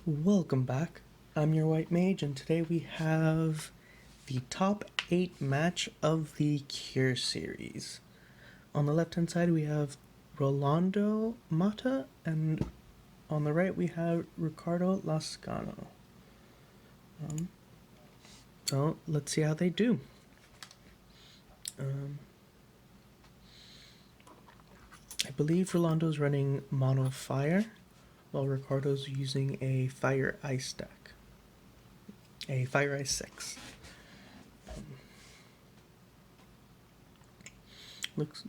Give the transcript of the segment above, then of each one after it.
Welcome back. I'm your white mage, and today we have the top 8 match of the Cure series. On the left hand side, we have Rolando Matta, and on the right, we have Ricardo Lazcano. So let's see how they do. I believe Rolando's running Mono Fire, while Ricardo's using a Fire Ice deck. A Fire Ice 6. Looks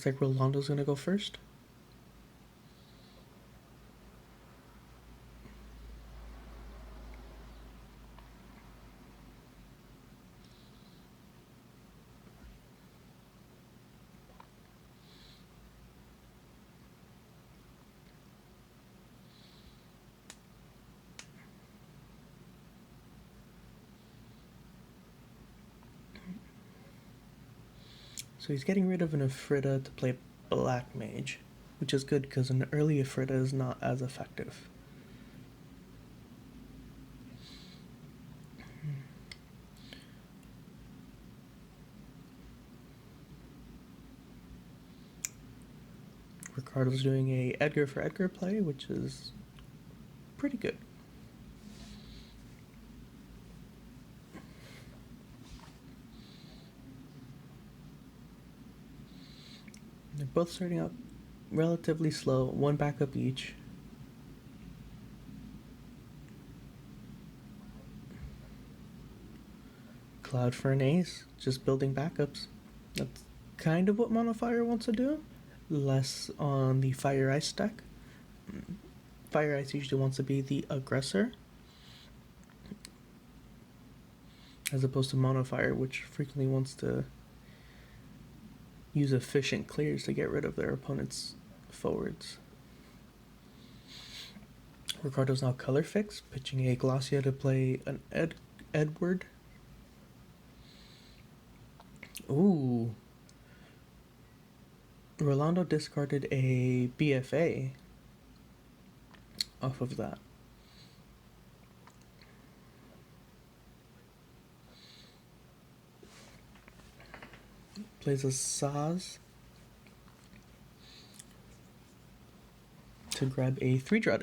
like Rolando's gonna go first. So he's getting rid of an Ifrita to play Black Mage, which is good because an early Ifrita is not as effective. Ricardo's doing a Edgar for Edgar play, which is pretty good. They're both starting out relatively slow, one backup each. Cloud for an ace, just building backups. That's kind of what Mono Fire wants to do. Less on the Fire Ice deck. Fire Ice usually wants to be the aggressor, as opposed to Mono Fire, which frequently wants to use efficient clears to get rid of their opponent's forwards. Ricardo's now color fixed, pitching a Glossia to play an Edward. Ooh. Rolando discarded a BFA off of that. Plays a Saz to grab a 3-drop.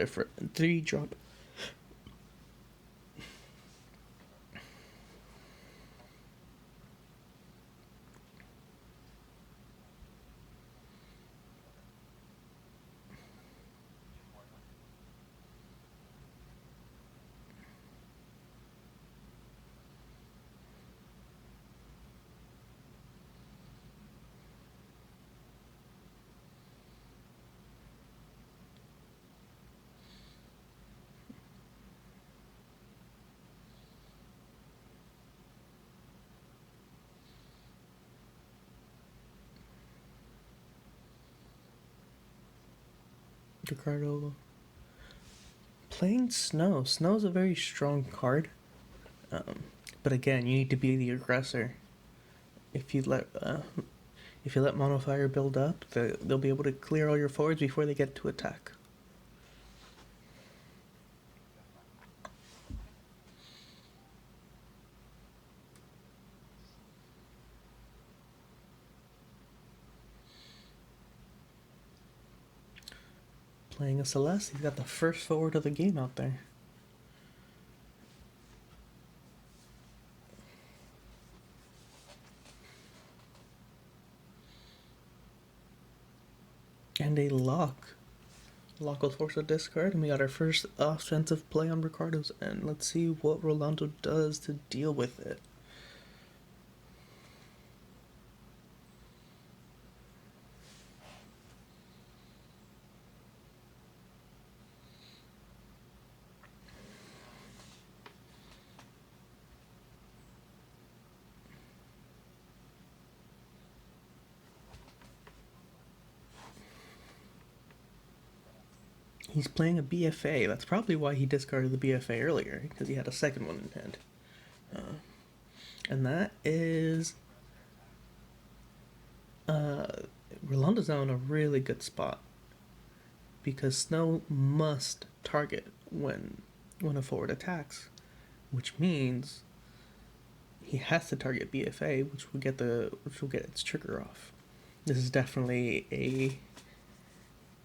Ricardo playing Snow. Snow's a very strong card, but again, you need to be the aggressor. If you let Mono Fire build up, they'll be able to clear all your forwards before they get to attack. Playing a Celeste, he's got the first forward of the game out there. And a lock. Lock will force a discard, and we got our first offensive play on Ricardo's end. Let's see what Rolando does to deal with it. He's playing a BFA. That's probably why he discarded the BFA earlier, because he had a second one in hand. And that is... Rolando's now in a really good spot, because Snow must target when when a forward attacks, which means he has to target BFA, which will get its trigger off. This is definitely a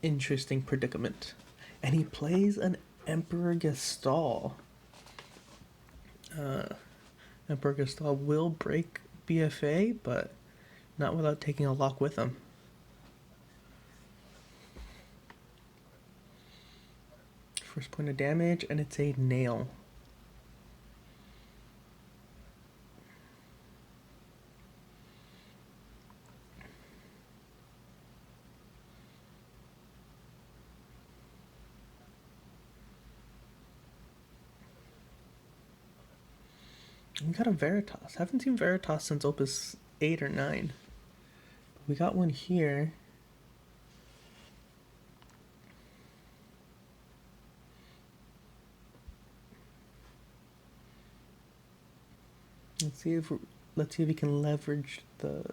interesting predicament. And he plays an Emperor Gestalt. Emperor Gestalt will break BFA, but not without taking a lock with him. First point of damage, and it's a nail. We got a Veritas. Haven't seen Veritas since Opus 8 or 9. But we got one here. Let's see if he can leverage the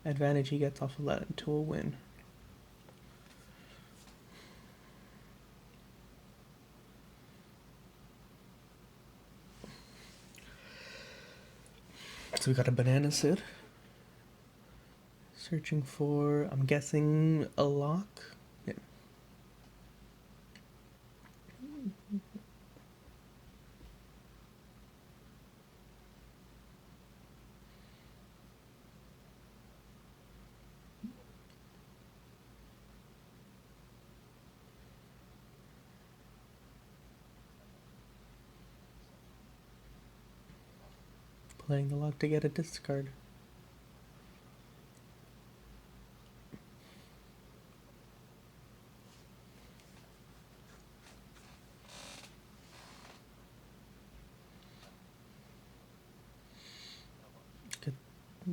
advantage he gets off of that into a win. So we got a Banana Sid. Searching for, I'm guessing, a lock. Yeah. Playing the lock to get a discard.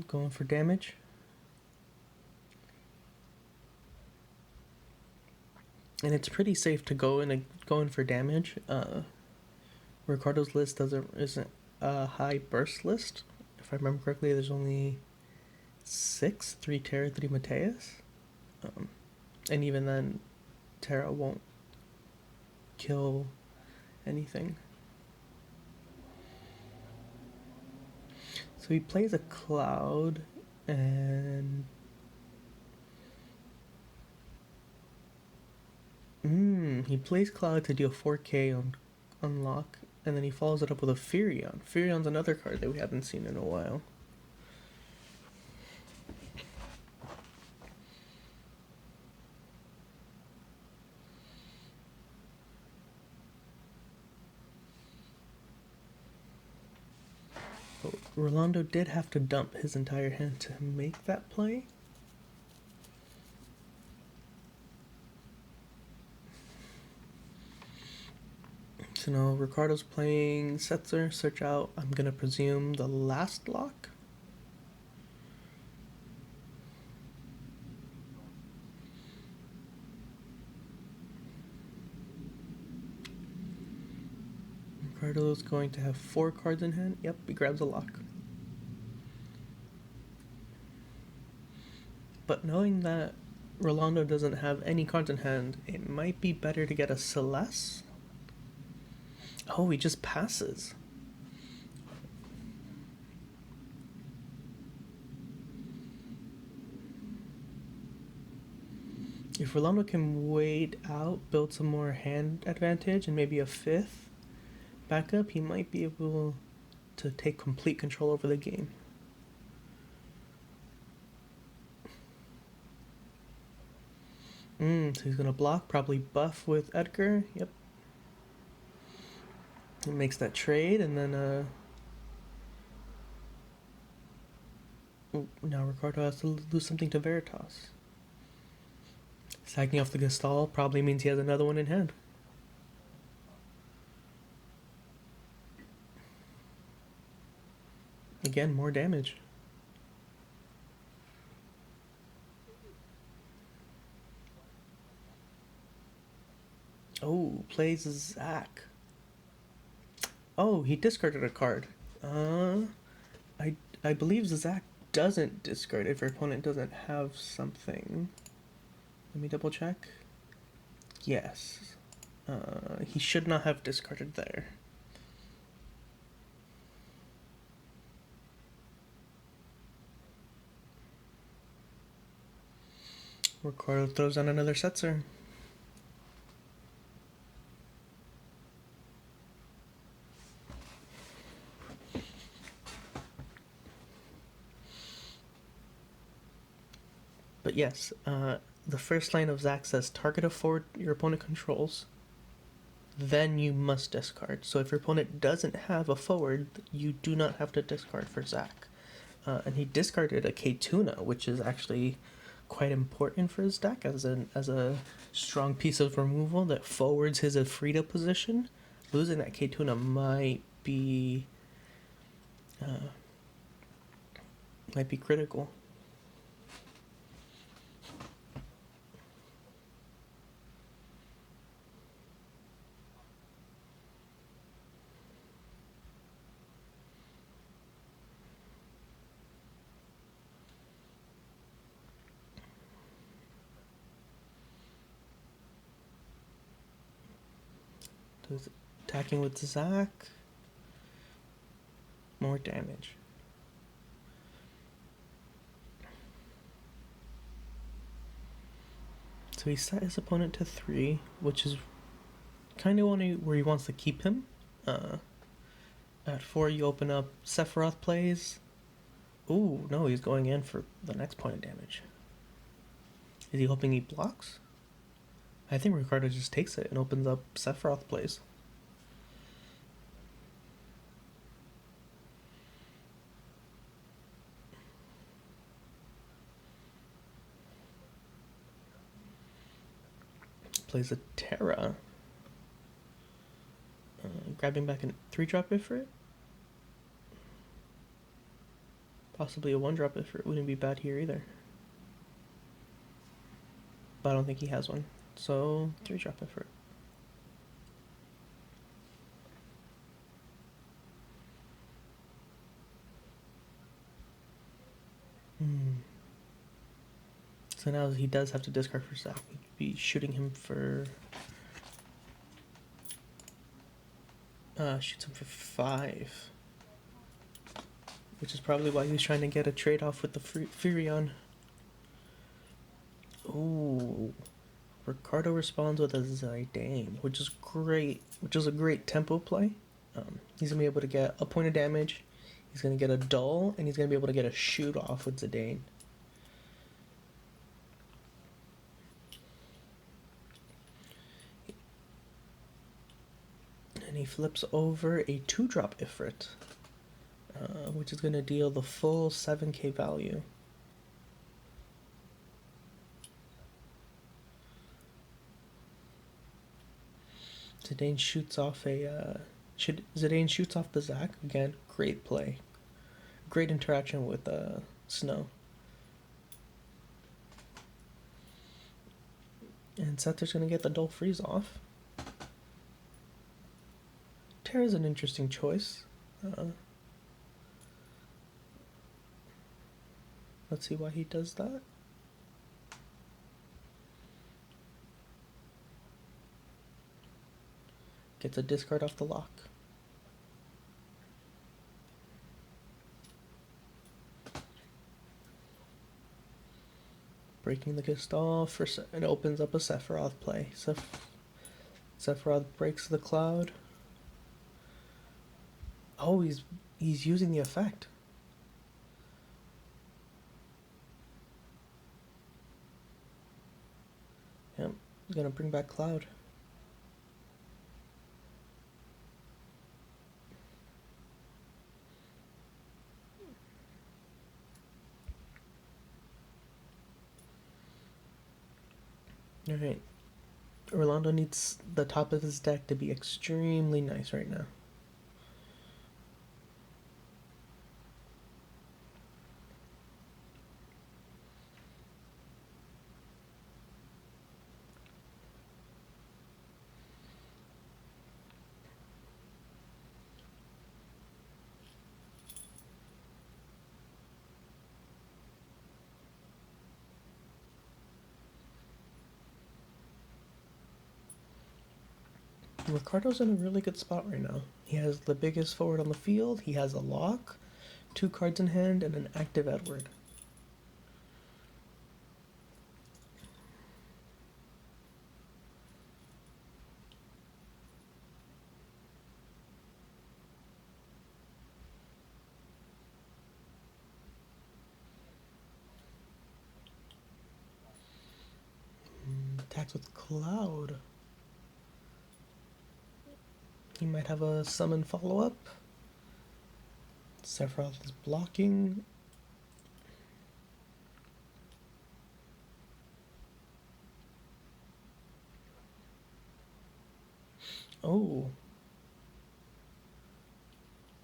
Going for damage. And it's pretty safe to go in for damage. Ricardo's list isn't a high burst list. If I remember correctly, there's only 6, 3 Terra, 3 Mateus. And even then, Terra won't kill anything. So he plays a Cloud, and he plays Cloud to deal 4k on unlock, and then he follows it up with a Furion. Furion's another card that we haven't seen in a while. But Rolando did have to dump his entire hand to make that play. So now Ricardo's playing Setzer, search out, I'm gonna presume, the last lock. Ricardo's going to have 4 cards in hand. Yep, he grabs a lock. But knowing that Rolando doesn't have any cards in hand, it might be better to get a Celeste. Oh, he just passes. If Rolando can wait out, build some more hand advantage, and maybe a 5th backup, he might be able to take complete control over the game. So he's gonna block, probably buff with Edgar. Yep. He makes that trade, and then now Ricardo has to lose something to Veritas. Sacking off the Gestalt probably means he has another one in hand. Again, more damage. Oh, plays Zach. Oh, he discarded a card. I believe Zach doesn't discard if your opponent doesn't have something. Let me double check. Yes. He should not have discarded there. Ricardo throws down another Setzer. But yes, the first line of Zack says target a forward your opponent controls, then you must discard. So if your opponent doesn't have a forward, you do not have to discard for Zack. And he discarded a K-Tuna, which is actually quite important for his deck as a strong piece of removal that forwards his Afrida position. Losing that K-Tuna might be critical. Attacking with Zack. More damage. So he set his opponent to 3, which is kind of only where he wants to keep him. At 4, you open up Sephiroth plays. Ooh, no, he's going in for the next point of damage. Is he hoping he blocks? I think Ricardo just takes it and opens up Sephiroth plays. Plays a Terra. Grabbing back a 3-drop Ifrit. Possibly a 1-drop Ifrit wouldn't be bad here either. But I don't think he has one. So 3-drop Ifrit. So now he does have to discard for Zack. We'd be shooting him for... shoots him for 5. Which is probably why he was trying to get a trade-off with the Furion. Ooh. Ricardo responds with a Zidane, which is great. Which is a great tempo play. He's going to be able to get a point of damage. He's going to get a dull, and he's going to be able to get a shoot-off with Zidane. And he flips over a 2-drop Ifrit, which is going to deal the full 7k value. Zidane shoots off Zidane shoots off the Zack. Again, great play. Great interaction with Snow. And Setter's going to get the Dull Freeze off. Terra's an interesting choice. Let's see why he does that. Gets a discard off the lock. Breaking the Gestalt for it opens up a Sephiroth play. Sephiroth breaks the cloud. Oh, he's using the effect. Yep, he's gonna bring back cloud. Alright. Roland needs the top of his deck to be extremely nice right now. Ricardo's in a really good spot right now. He has the biggest forward on the field, he has a lock, two cards in hand, and an active Edward. Attacks with Cloud. He might have a summon follow-up. Sephiroth is blocking. Oh.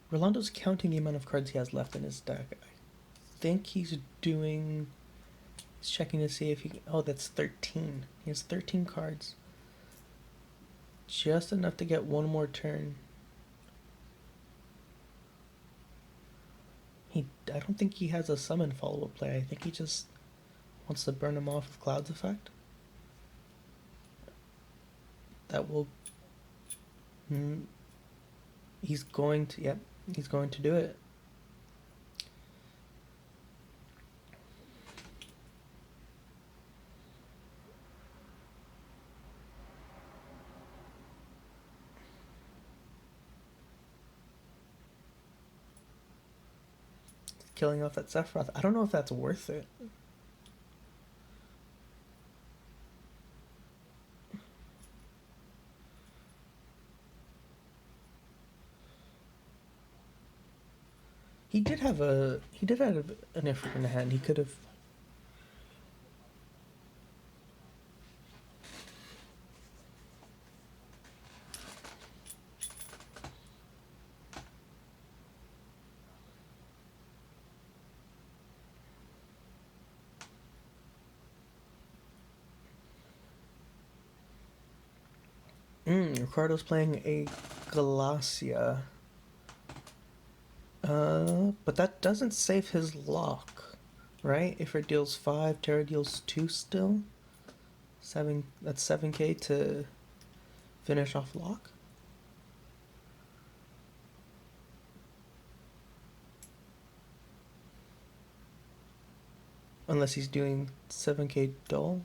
Rolando's counting the amount of cards he has left in his deck. I think he's doing... He's checking to see if he... Oh, that's 13. He has 13 cards. Just enough to get one more turn. I don't think he has a summon follow-up play. I think he just wants to burn him off with Cloud's effect. That will... he's going to... Yep, he's going to do it. Killing off that Sephiroth. I don't know if that's worth it. He did have an effort in the hand. He could have... Ricardo's playing a Glacia. But that doesn't save his lock, right? If it deals 5, Terra deals 2 still. 7, that's 7k to finish off lock. Unless he's doing 7k dull.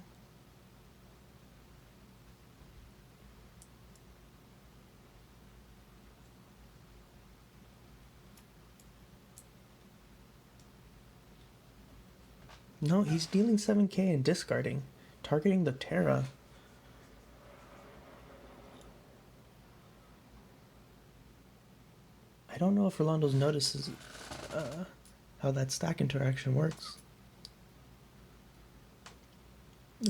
No, he's dealing 7k and discarding, targeting the Terra. I don't know if Rolando's notices how that stack interaction works.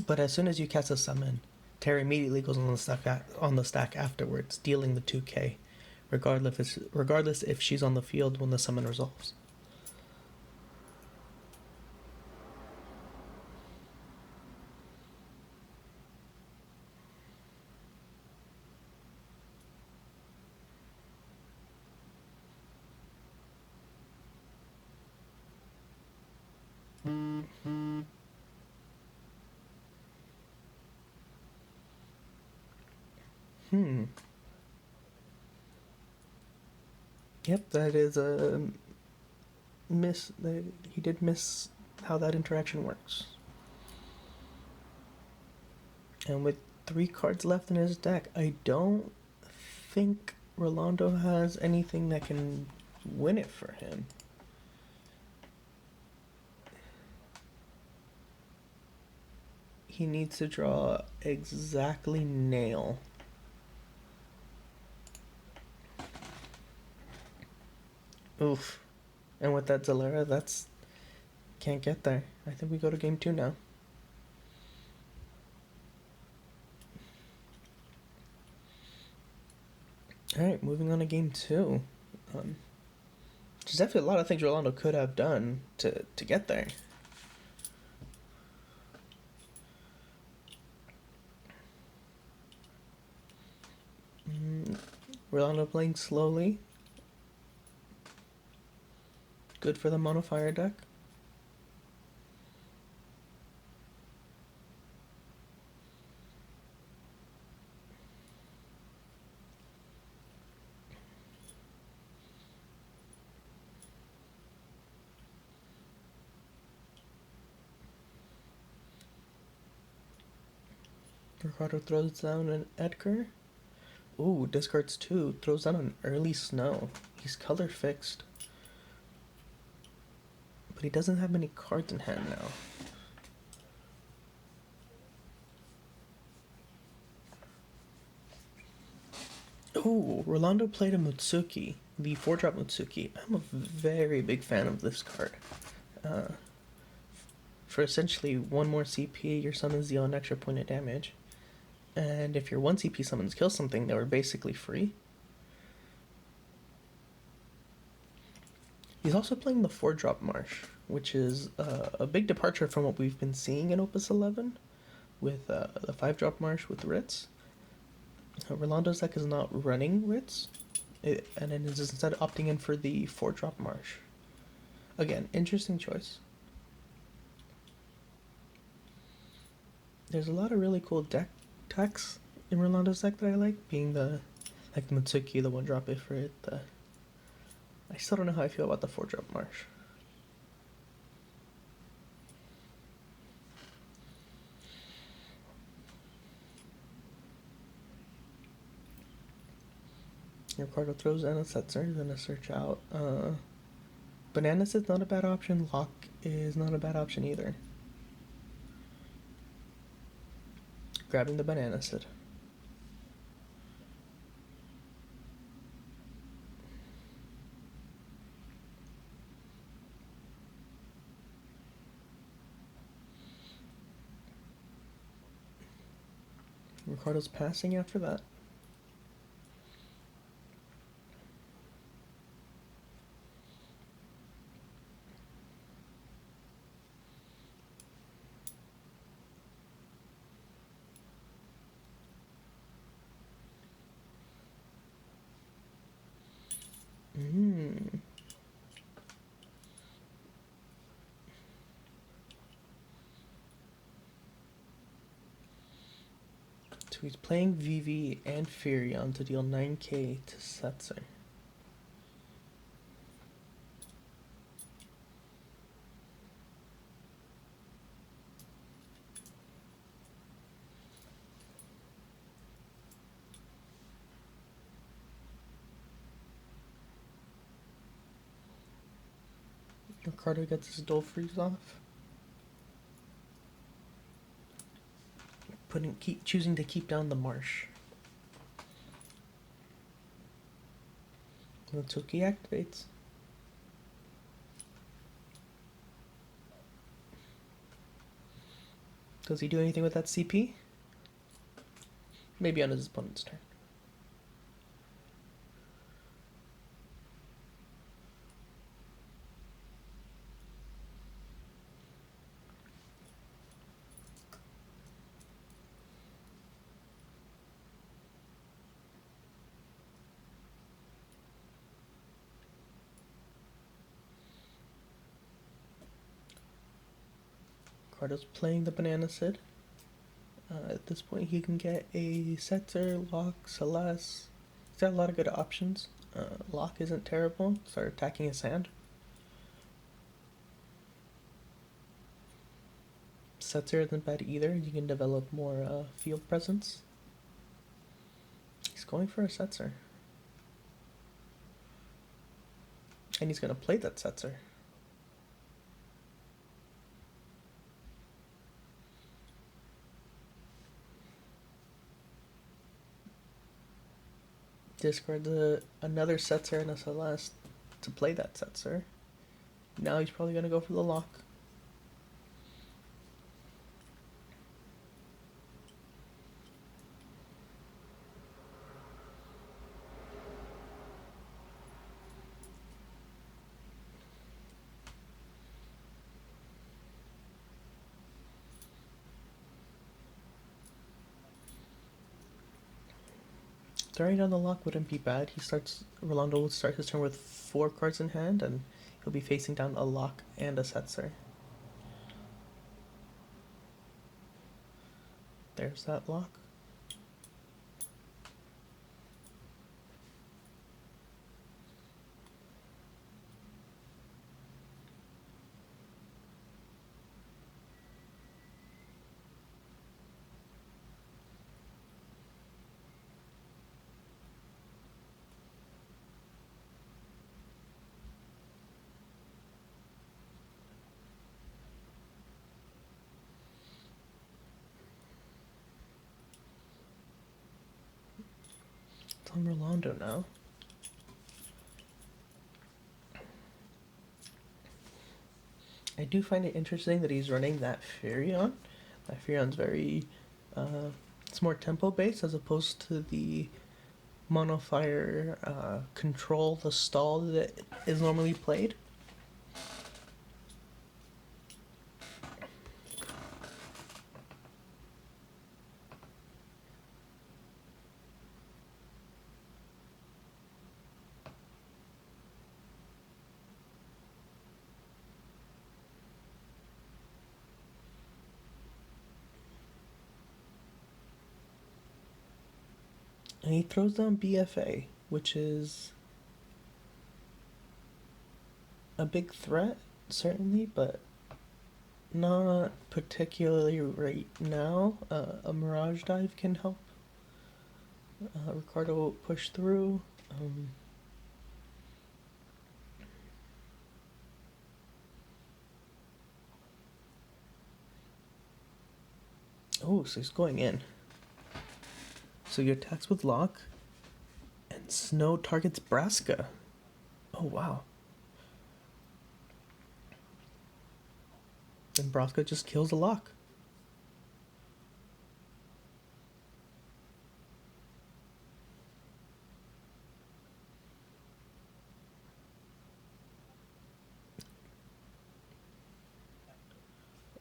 But as soon as you cast a summon, Terra immediately goes on the stack afterwards, dealing the 2k, regardless if she's on the field when the summon resolves. Yep, that is a miss. He did miss how that interaction works. And with 3 cards left in his deck, I don't think Rolando has anything that can win it for him. He needs to draw exactly nail. Oof. And with that Zalera, that's... Can't get there. I think we go to game 2 now. Alright, moving on to game 2. There's definitely a lot of things Rolando could have done to get there. Rolando playing slowly. Good for the mono fire deck. Ricardo throws down an Edgar. Ooh, discards two. Throws down an early Snow. He's color fixed. But he doesn't have many cards in hand now. Ooh, Rolando played a Mutsuki, the 4-drop Mutsuki. I'm a very big fan of this card. Uh, for essentially one more CP, your summons deal an extra point of damage. And if your 1 CP summons kill something, they were basically free. He's also playing the 4-drop Marsh, which is a big departure from what we've been seeing in Opus 11 with the 5-drop Marsh with Ritz. Rolando's deck is not running Ritz, and it is instead opting in for the 4-drop Marsh. Again, interesting choice. There's a lot of really cool decks in Rolando's deck that I like, being the Mutsuki, the 1-drop Ifrit. I still don't know how I feel about the 4-drop Marsh. Ricardo throws in a Setzer, then a search out. Bananas is not a bad option. Lock is not a bad option either. Grabbing the banana Sid. Ricardo's passing after that. So he's playing VV and Furion to deal 9k to Setzer. Ricardo gets his Dull Freeze off. Choosing to keep down the Marsh. Mutsuki activates. Does he do anything with that CP? Maybe on his opponent's turn. Ricardo's playing the Banana Sid. At this point, he can get a Setzer, Lock, Celeste. He's got a lot of good options. Lock isn't terrible. Start attacking his hand. Setzer isn't bad either. You can develop more field presence. He's going for a Setzer. And he's going to play that Setzer. Discard another Setzer and a Celeste to play that Setzer. Now he's probably going to go for the Lock. Throwing down the Lock wouldn't be bad. Rolando will start his turn with 4 cards in hand, and he'll be facing down a Lock and a Setzer. There's that Lock. It's on Rolando now. I do find it interesting that he's running that Furion. That Furion's very, it's more tempo based as opposed to the monofire control, the stall that is normally played. And he throws down BFA, which is a big threat, certainly, but not particularly right now. A Mirage Dive can help Ricardo push through. Oh, so he's going in. So he attacks with Lock, and Snow targets Braska. Oh, wow. And Braska just kills the Lock.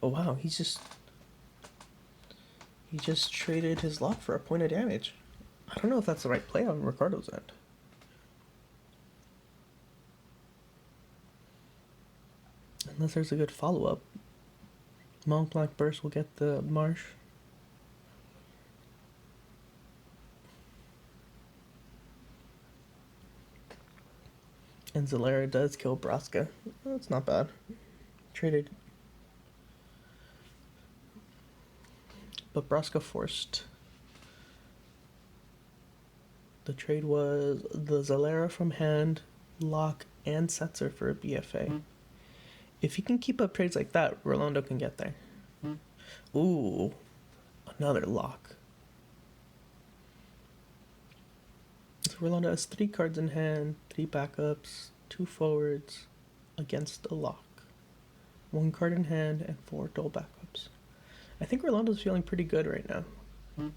Oh, wow, he just traded his Lock for a point of damage. I don't know if that's the right play on Ricardo's end. Unless there's a good follow-up. Mont Blanc Burst will get the Marsh. And Zalera does kill Braska. That's not bad. Traded. But Braska forced. The trade was the Zalera from hand, Lock, and Setzer for a BFA. If he can keep up trades like that, Rolando can get there. Ooh, another Lock. So Rolando has 3 cards in hand, 3 backups, 2 forwards against a Lock. 1 card in hand and 4 dual backups. I think Rolando's feeling pretty good right now. And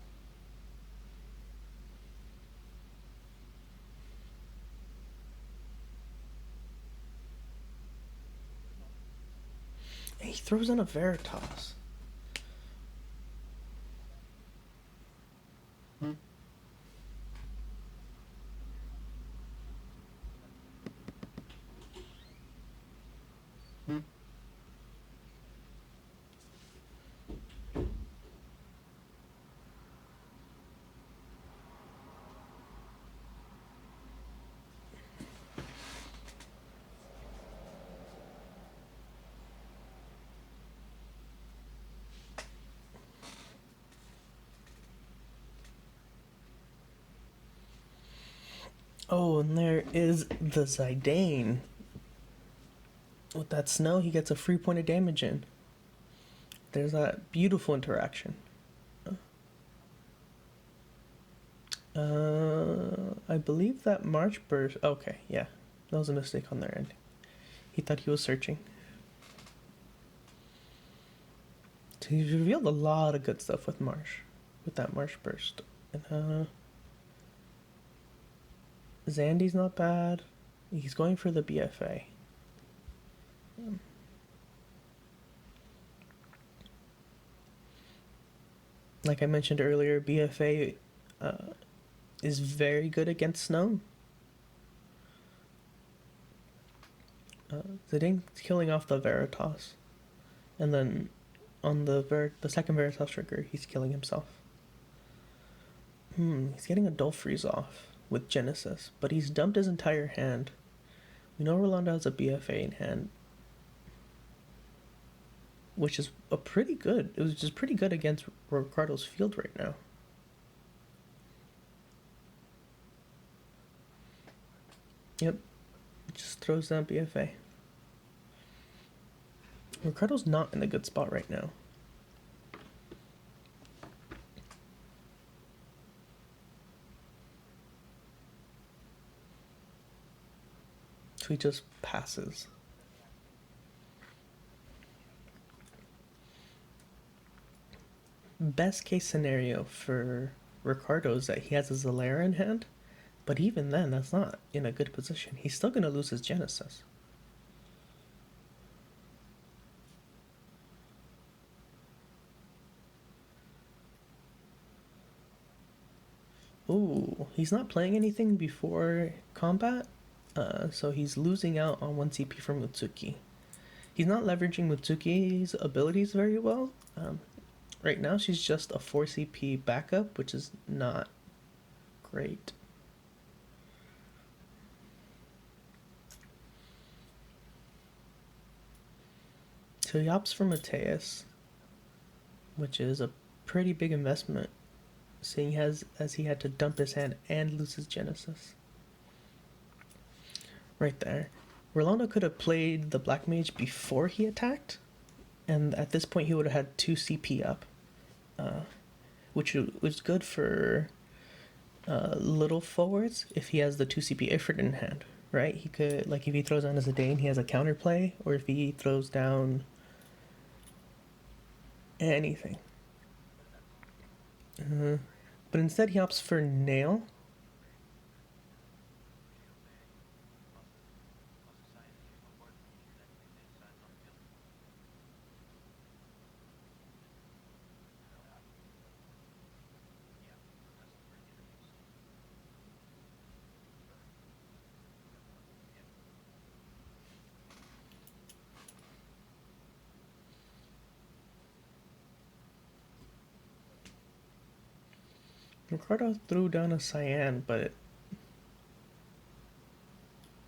he throws in a Veritas. Oh, and there is the Zidane. With that Snow, he gets a free point of damage in. There's that beautiful interaction. I believe that March Burst... Okay, yeah. That was a mistake on their end. He thought he was searching. So he's revealed a lot of good stuff with Marsh. With that Marsh Burst. And, Zandy's not bad. He's going for the BFA. Like I mentioned earlier, BFA is very good against Snow. Zidane killing off the Veritas. And then on the second Veritas trigger, he's killing himself. He's getting a Dull Freeze off with Genesis, but he's dumped his entire hand. We know Rolando has a BFA in hand, which is a pretty good. It was just pretty good against Ricardo's field right now. Yep, just throws down BFA. Ricardo's not in a good spot right now. he just passes. Best case scenario for Ricardo is that he has a Zalaira in hand, but even then, that's not in a good position. He's still going to lose his Genesis. Ooh, he's not playing anything before combat, so he's losing out on 1 CP for Mutsuki. He's not leveraging Mutsuki's abilities very well. Right now, she's just a 4 CP backup, which is not great. So he opts for Mateus, which is a pretty big investment, seeing as he had to dump his hand and lose his Genesis. Right there. Rolando could have played the Black Mage before he attacked, and at this point he would have had 2 CP up, which was good for little forwards if he has the 2 CP Ifrit in hand, right? He could, like, if he throws down as a Dane, he has a counterplay, or if he throws down anything. But instead he opts for Nail. Ricardo threw down a Cyan, but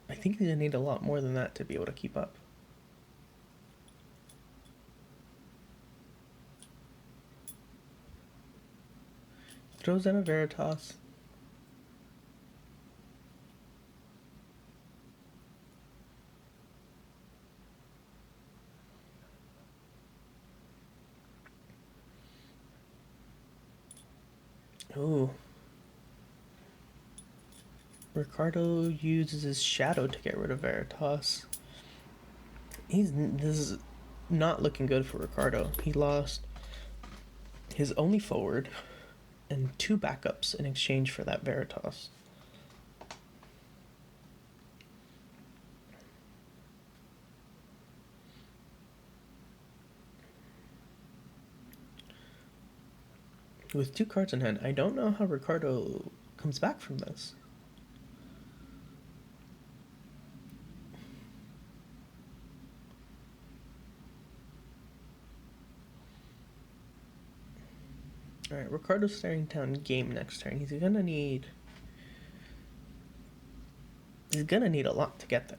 I think he's gonna need a lot more than that to be able to keep up. Throws down a Veritas. Ooh. Ricardo uses his Shadow to get rid of Veritas. This is not looking good for Ricardo. He lost his only forward and 2 backups in exchange for that Veritas. With 2 cards in hand, I don't know how Ricardo comes back from this. Alright, Ricardo's staring down game next turn. He's gonna need a lot to get there.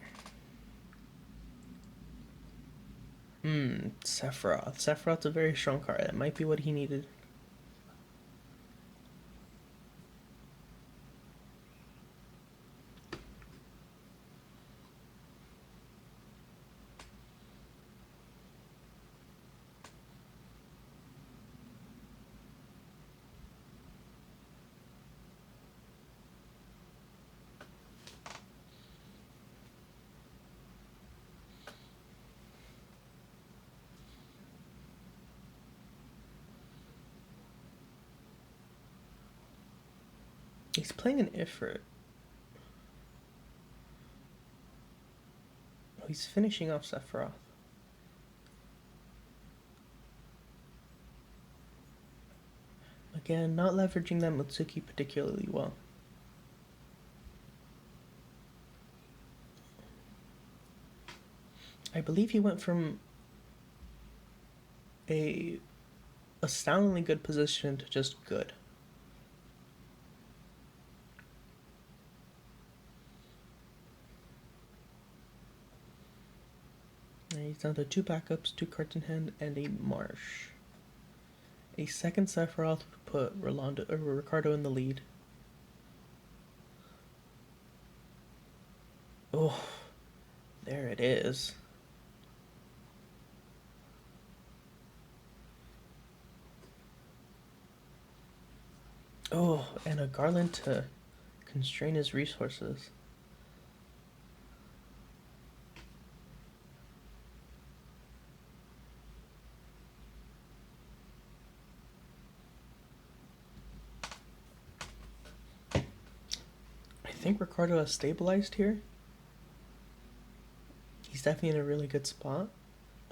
Sephiroth. Sephiroth's a very strong card. That might be what he needed. He's playing an Ifrit. Oh, he's finishing off Sephiroth. Again, not leveraging that Mutsuki particularly well. I believe he went from a astoundingly good position to just good. He's down to 2 backups, 2 cards in hand, and a Marsh. A second Sephiroth would put Ricardo in the lead. Oh, there it is. Oh, and a Garland to constrain his resources. think Ricardo has stabilized here. He's definitely in a really good spot.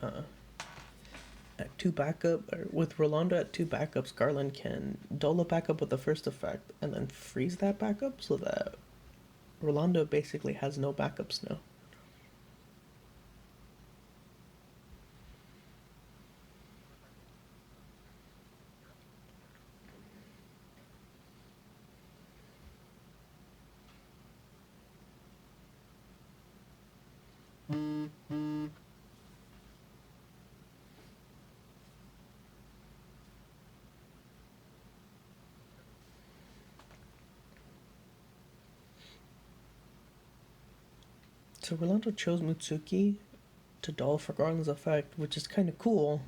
Uh, at two backup, or with Rolando at two backups, Garland can dolo backup with the first effect and then freeze that backup so that Rolando basically has no backups now. So Rolando chose Mutsuki to dull for Garland's effect, which is kind of cool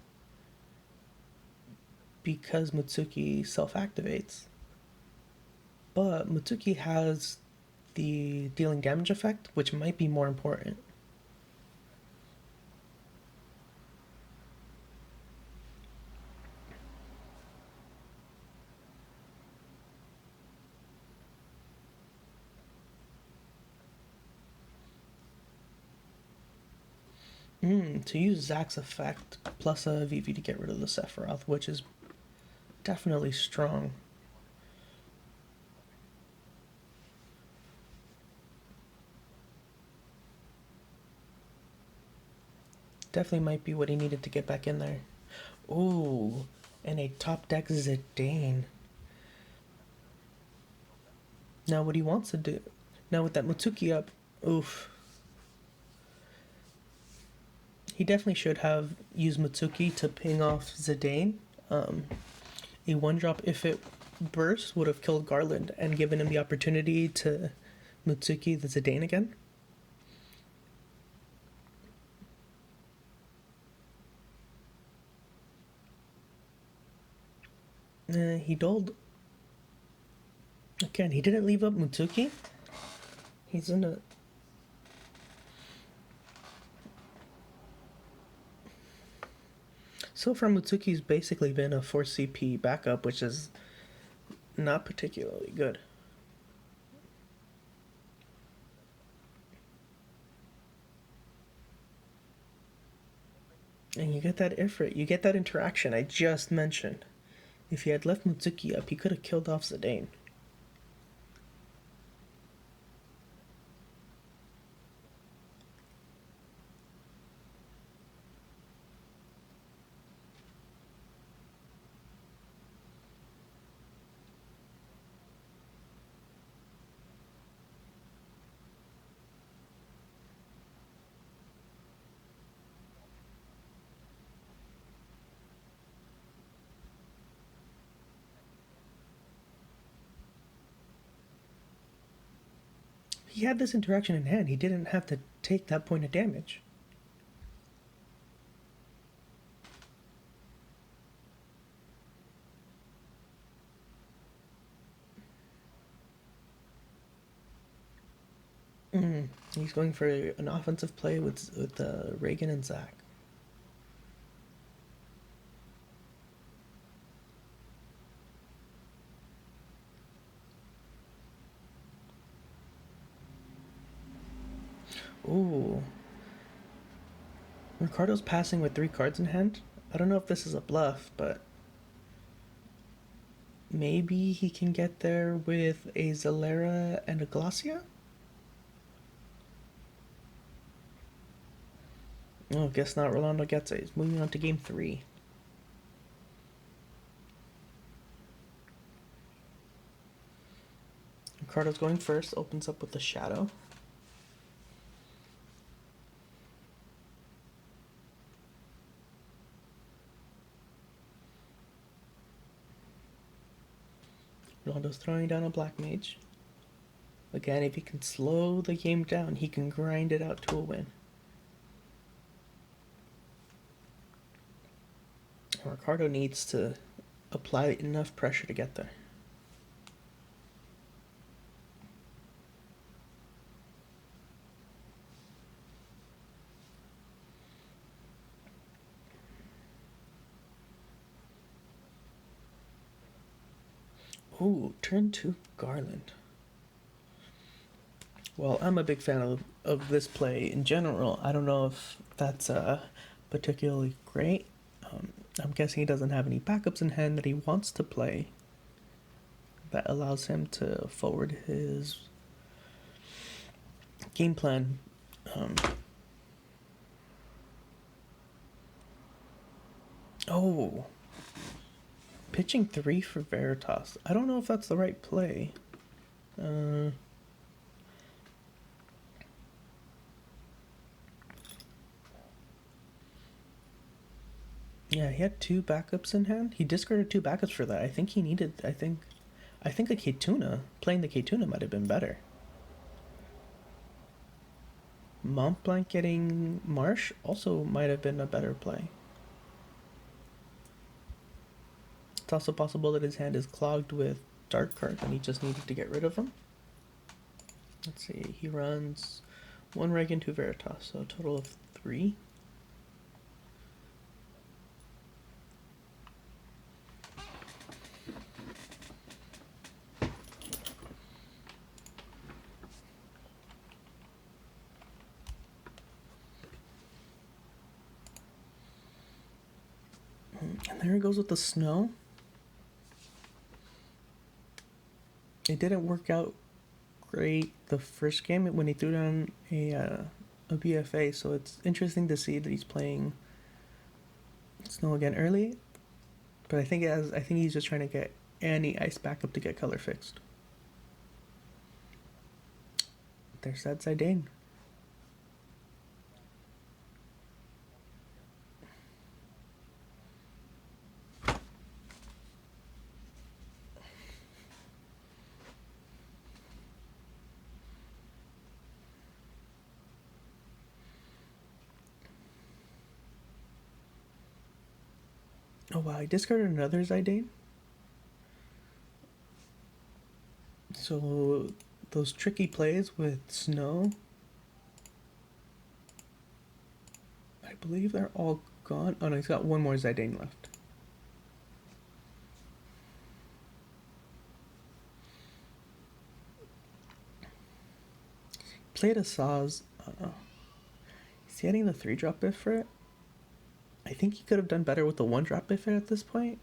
because Mutsuki self activates. But Mutsuki has the dealing damage effect, which might be more important. To use Zack's effect plus a VV to get rid of the Sephiroth, which is definitely strong. Definitely might be what he needed to get back in there. Ooh, and a top deck Zidane. Now what he wants to do, now with that Mutsuki up, oof. He definitely should have used Mutsuki to ping off Zidane. A one drop, if it burst, would have killed Garland and given him the opportunity to Mutsuki the Zidane again. He doled. Again, he didn't leave up Mutsuki. He's in a. So far, Mutsuki's basically been a 4 CP backup, which is not particularly good. And you get that Ifrit, you get that interaction I just mentioned. If he had left Mutsuki up, he could have killed off Zidane. He had this interaction in hand. He didn't have to take that point of damage. He's going for an offensive play with Reagan and Zack. Ooh. Ricardo's passing with 3 cards in hand. I don't know if this is a bluff, but maybe he can get there with a Zalera and a Glacia? Oh, guess not. Rolando gets it. He's moving on to game 3. Ricardo's going first, opens up with the Shadow. Rolando's throwing down a Black Mage. Again, if he can slow the game down, he can grind it out to a win. Ricardo needs to apply enough pressure to get there. Ooh, turn 2 Garland. Well, I'm a big fan of this play in general. I don't know if that's particularly great. I'm guessing he doesn't have any backups in hand that he wants to play that allows him to forward his game plan. Um, oh, pitching 3 for Veritas. I don't know if that's the right play. Uh, yeah, he had 2 backups in hand. He discarded 2 backups for that. I think he needed. I think a K-Tuna, playing the K-Tuna might have been better. Montblanc getting Marsh also might have been a better play. It's also possible that his hand is clogged with dark cards and he just needed to get rid of them. Let's see, he runs 1 Reg and 2 Veritas, so a total of 3. And there he goes with the snow. It didn't work out great the first game when he threw down a BFA, so it's interesting to see that he's playing snow again early. But I think he's just trying to get any ice backup to get color fixed. There's that Zidane. Oh wow, I discarded another Zidane. So those tricky plays with snow, I believe they're all gone. Oh no, he's got one more Zidane left. Played a Saz. Is he getting the 3-drop biff for it? I think he could have done better with the 1-drop biff at this point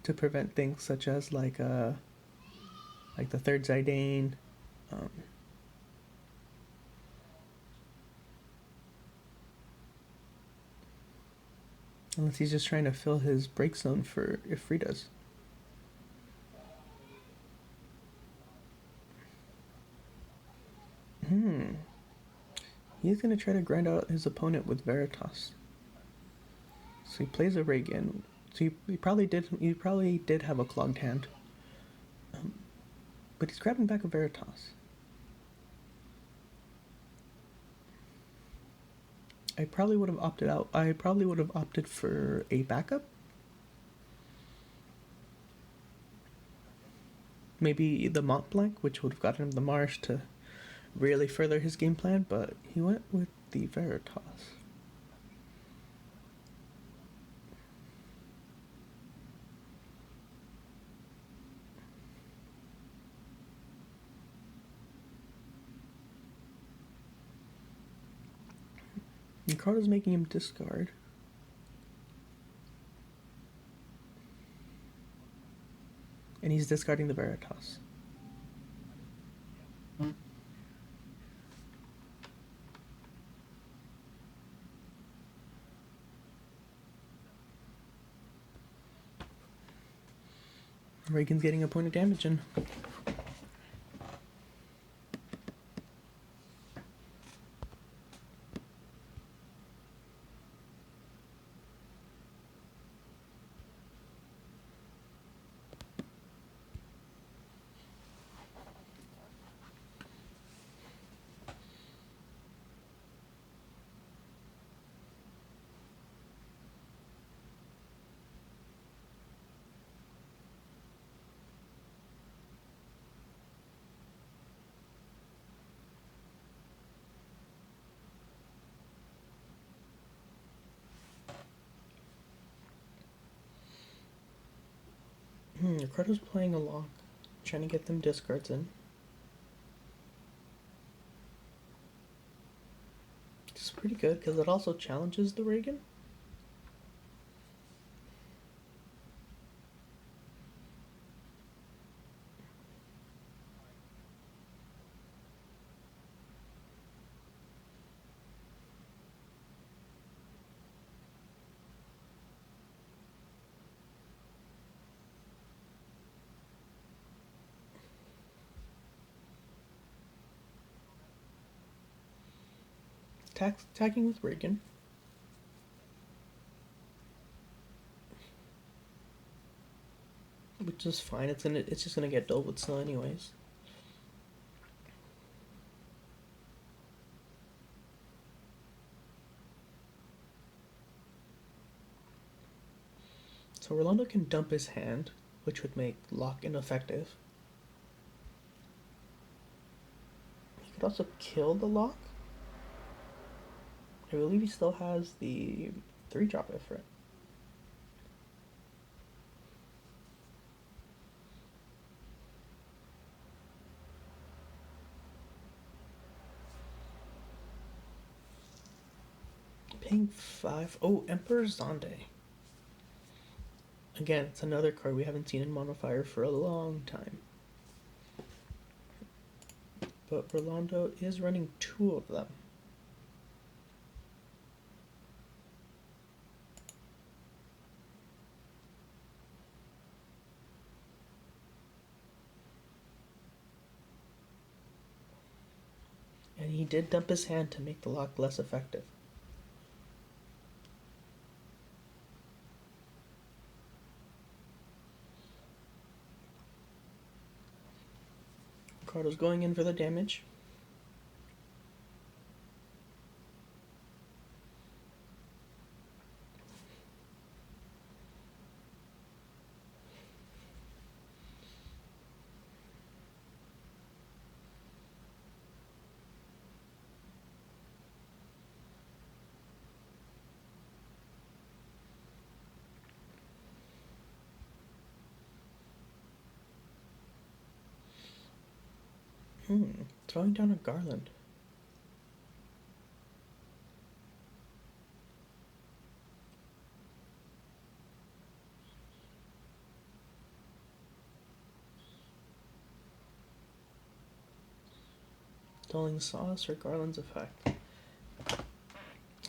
to prevent things such as like the 3rd Zidane. Unless he's just trying to fill his break zone for Ifritas. He's going to try to grind out his opponent with Veritas. So he plays a Reagan. So he probably did have a clogged hand. But he's grabbing back a Veritas. I probably would have opted out. I probably would have opted for a backup. Maybe the Montblanc, which would have gotten him the Marsh to really further his game plan, but he went with the Veritas. Ricardo's making him discard. And he's discarding the Veritas. Reagan's getting a point of damage in. Ricardo's playing a lock, trying to get them discards in. is pretty good because it also challenges the Reagan. Attacking with Reagan. Which is fine. It's just gonna get dull with snow anyways. So Rolando can dump his hand, which would make lock ineffective. He could also kill the lock. I believe he still has the 3-drop Ifrit. Paying 5. Oh, Emperor Zonde. Again, it's another card we haven't seen in Monofire for a long time. But Rolando is running 2 of them. And he did dump his hand to make the lock less effective. Ricardo's going in for the damage. Throwing down a Garland. Dulling Sauce or Garland's effect.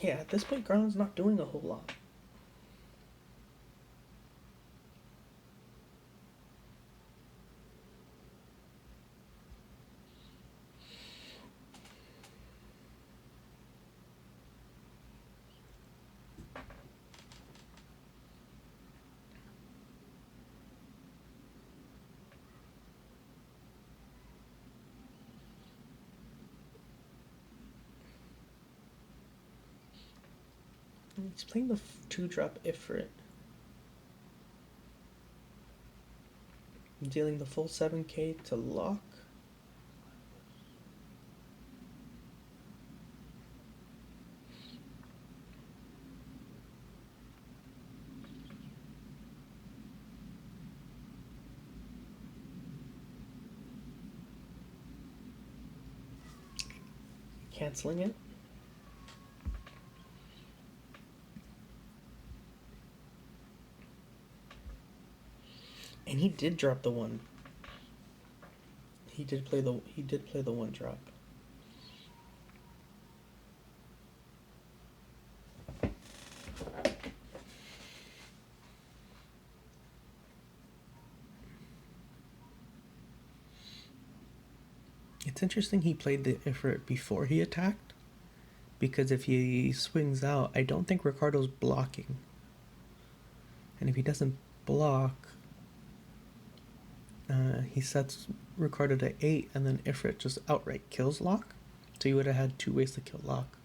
Yeah, at this point, Garland's not doing a whole lot. He's playing the 2-drop Ifrit. Dealing the full 7k to lock. Canceling it. And he did drop the 1. He did play the 1-drop. It's interesting he played the Ifrit before he attacked, because if he swings out, I don't think Ricardo's blocking. And if he doesn't block, he sets Ricardo to 8, and then Ifrit just outright kills lock. So you would have had 2 ways to kill lock.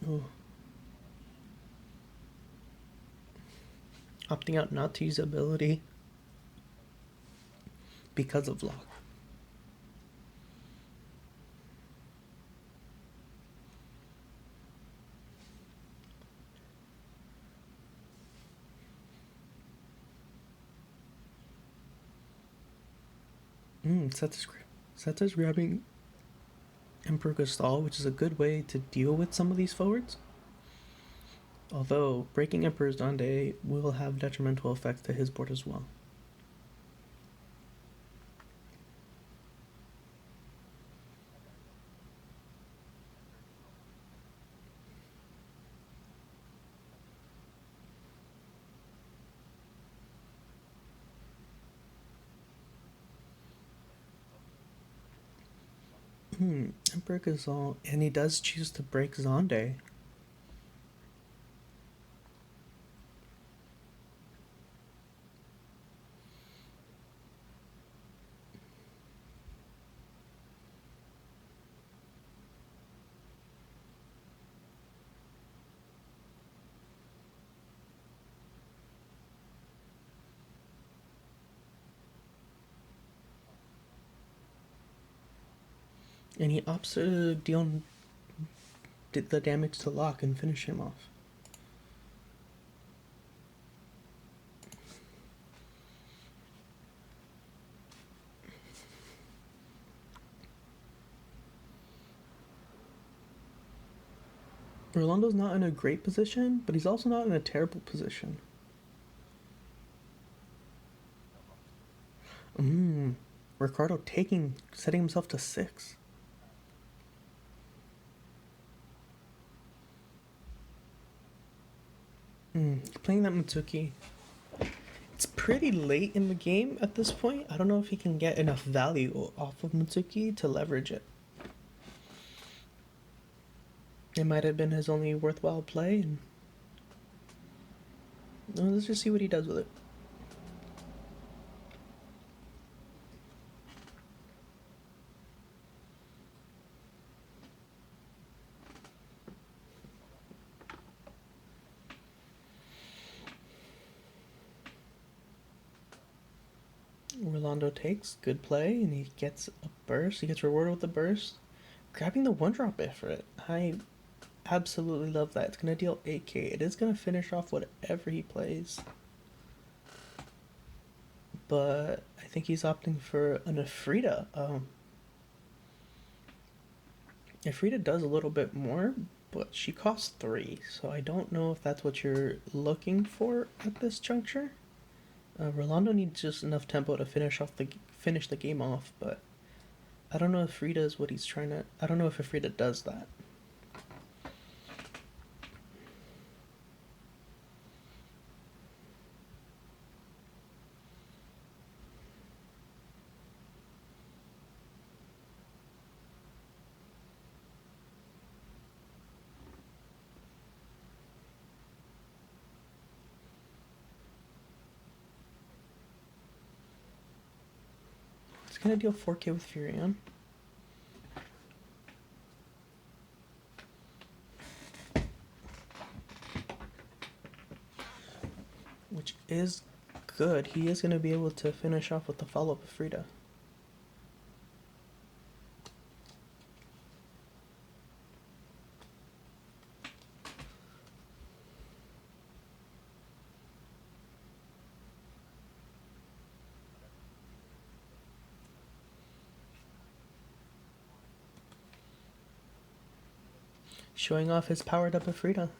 Oh. Opting out not to use ability because of lock. Seta's grabbing Emperor Gastal, which is a good way to deal with some of these forwards. Although breaking Emperor's Dande will have detrimental effects to his board as well. Emperor Gastal, and he does choose to break Zonde. And he opts to deal the damage to Locke and finish him off. Rolando's not in a great position, but he's also not in a terrible position. Ricardo setting himself to 6. Playing that Mitsuki. It's pretty late in the game at this point. I don't know if he can get enough value off of Mitsuki to leverage it. It might have been his only worthwhile play. And let's just see what he does with it. Rolando takes, good play, and he gets a burst. He gets rewarded with the burst. Grabbing the 1-drop Ifrit. I absolutely love that. It's going to deal 8k. It is going to finish off whatever he plays. But I think he's opting for an Ifrita. Ifrita does a little bit more, but she costs 3. So I don't know if that's what you're looking for at this juncture. Rolando needs just enough tempo to finish the game off, but I don't know if Frida is what he's trying to. I don't know if Frida does that. It's gonna deal 4k with Furion. Which is good. He is gonna be able to finish off with the follow-up of Frida. Showing off his powered up Afrida.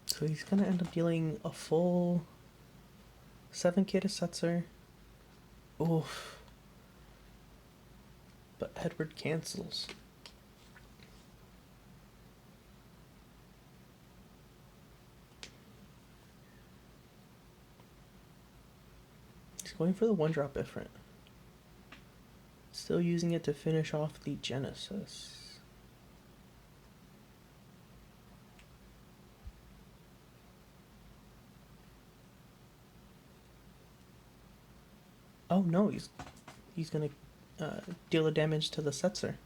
So he's gonna end up dealing a full 7k to Setzer. Oof. But Edward cancels. He's going for the 1-drop Ifrit. Still using it to finish off the Genesis. Oh no, he's gonna deal the damage to the Setzer.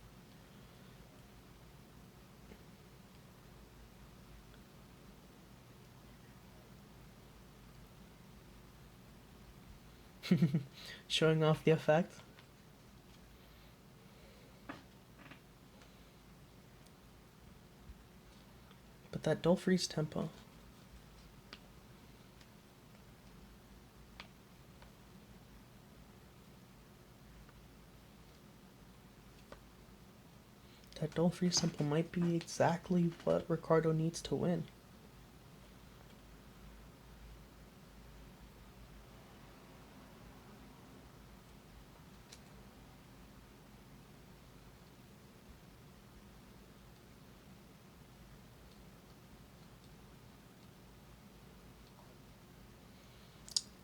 Showing off the effect. But that dull freeze tempo. That dull freeze tempo might be exactly what Ricardo needs to win.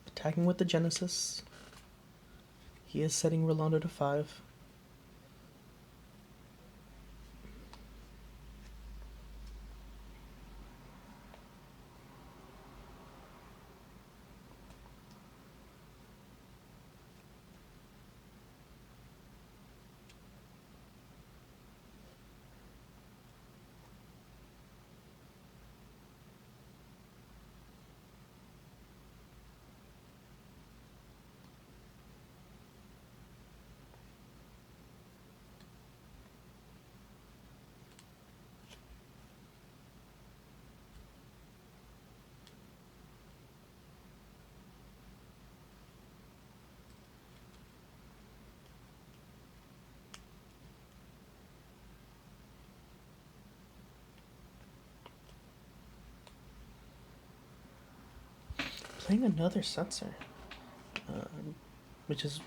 Attacking with the Genesis. He is setting Rolando to 5. Playing another sensor, which is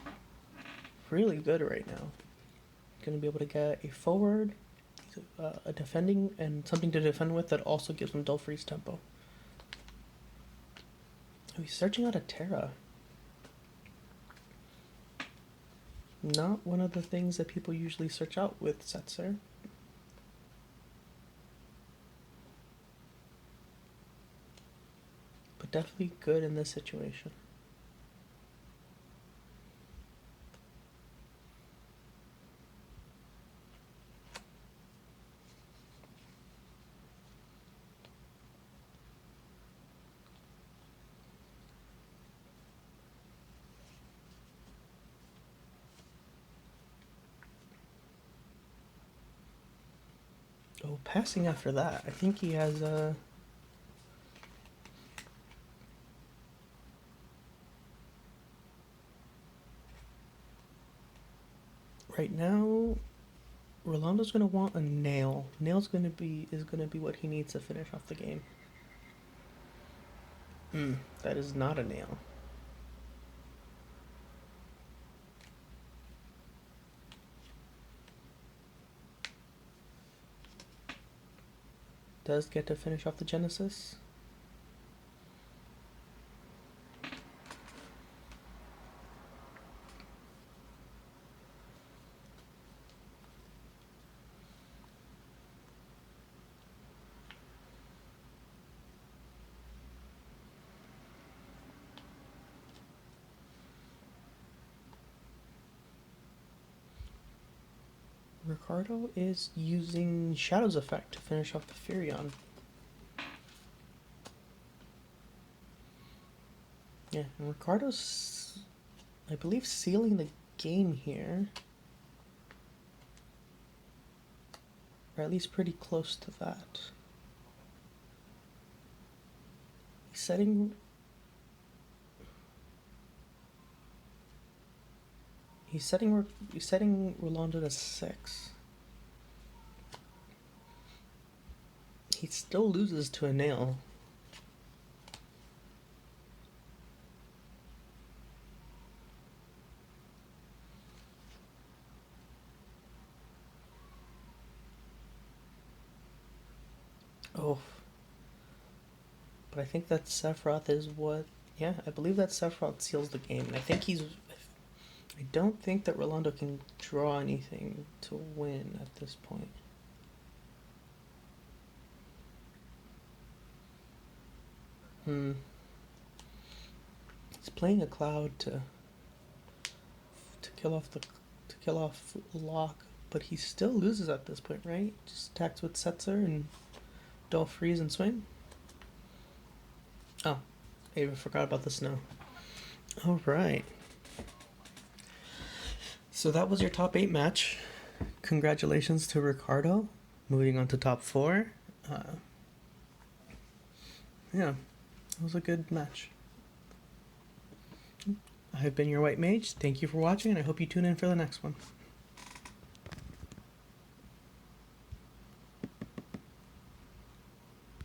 really good right now. Going to be able to get a forward, a defending, and something to defend with that also gives him dull freeze tempo. Oh, he's searching out a Terra. Not one of the things that people usually search out with Setzer. But definitely good in this situation. Oh, passing after that. I think he has a... Right now, Rolando's gonna want a nail. Nail's gonna be what he needs to finish off the game. That is not a nail. Does get to finish off the Genesis. Ricardo is using Shadow's Effect to finish off the Furion. Yeah, and Ricardo's, I believe, sealing the game here. Or at least pretty close to that. He's setting Rolando to 6. He still loses to a nail. Oh. But I think that Sephiroth is what... Yeah, I believe that Sephiroth seals the game. And I don't think that Rolando can draw anything to win at this point. He's playing a Cloud to kill off Locke, but he still loses at this point, right? Just attacks with Setzer and dull freeze and swing. Oh, I even forgot about the snow. All right. So that was your top 8 match. Congratulations to Ricardo, moving on to top 4. Yeah, it was a good match. I have been your white mage. Thank you for watching, and I hope you tune in for the next one.